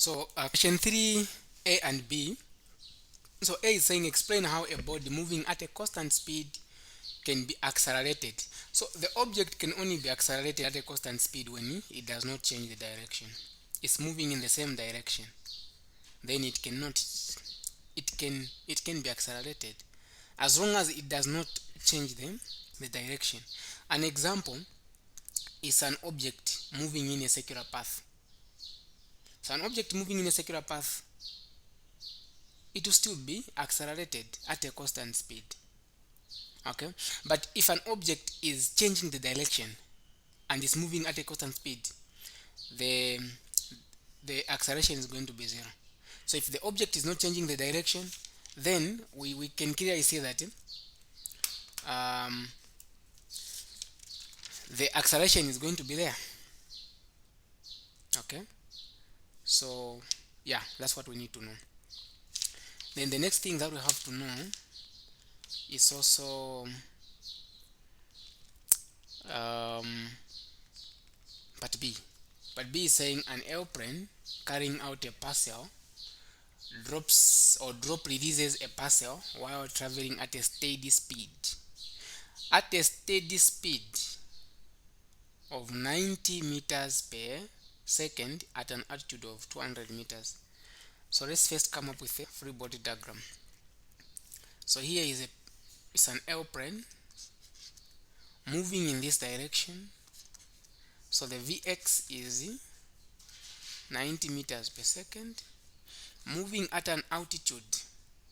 So question 3a and b. So A is saying explain how a body moving at a constant speed can be accelerated. So the object can only be accelerated at a constant speed when it does not change the direction. It's moving in the same direction. Then it can be accelerated as long as it does not change the direction. An example is an object moving in a circular path. So an object moving in a circular path, it will still be accelerated at a constant speed. Okay, but if an object is changing the direction and is moving at a constant speed, the the acceleration is going to be zero. So if the object is not changing the direction, then we can clearly see that um, the acceleration is going to be there. Okay, so yeah, that's what we need to know. Then the next thing that we have to know is also part B. Part B is saying an airplane carrying out a parcel drop releases a parcel while traveling at a steady speed. At a steady speed of 90 meters per second at an altitude of 200 meters. So let's first come up with a free body diagram. So here is an airplane moving in this direction. So the Vx is 90 meters per second, moving at an altitude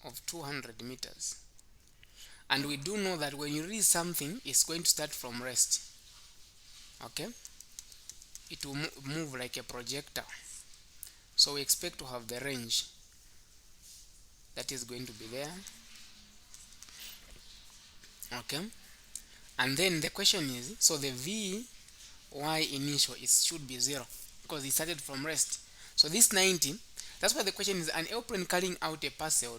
of 200 meters. And we do know that when you release something, it's going to start from rest. Okay, it will move like a projectile. So we expect to have the range that is going to be there. Okay, and then the question is, so the Vy initial should be 0 because it started from rest. So this 90, that's why the question is an airplane carrying out a parcel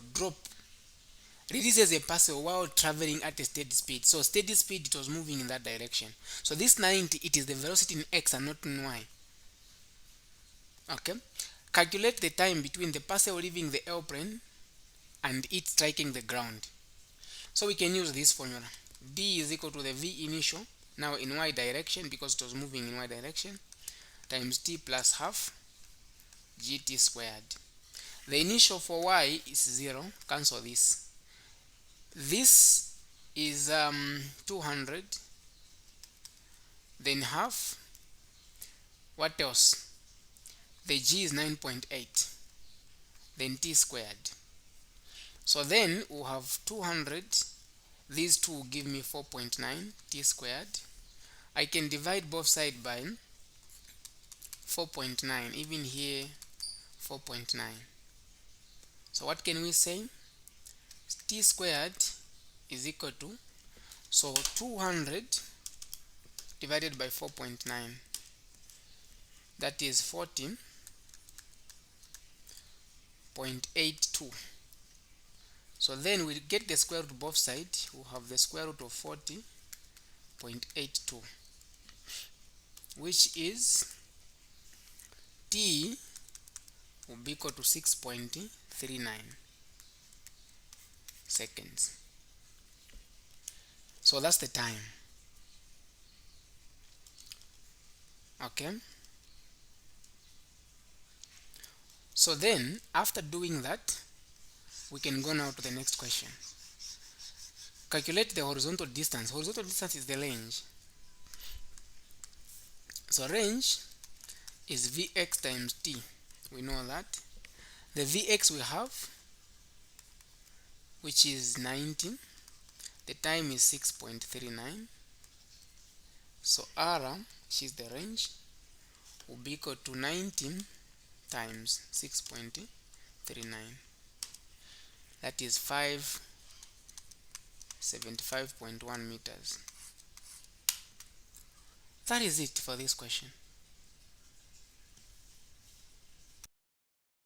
releases a parcel while traveling at a steady speed. So steady speed, it was moving in that direction. So this 90, it is the velocity in x and not in y. Okay, calculate the time between the parcel leaving the airplane and it striking the ground. So we can use this formula. D is equal to the V initial, now in y direction because it was moving in y direction, times t plus half gt squared. The initial for y is 0, cancel this. This is 200, then half, what else? The g is 9.8, then t squared. So then we'll have 200, these two will give me 4.9 t squared. I can divide both sides by 4.9, even here 4.9. So what can we say? T squared is equal to, so 200 divided by 4.9, that is 14.82. So then we get the square root of both sides. We'll have the square root of 40.82, which is t will be equal to 6.39 seconds. So that's the time. Okay, so then after doing that, we can go now to the next question. Calculate the horizontal distance. Horizontal distance is the range. So range is Vx times t. We know that. The Vx we have, which is 90. The time is 6.39. So R, which is the range, will be equal to 19 times 6.39. That is 575.1 meters. That is it for this question.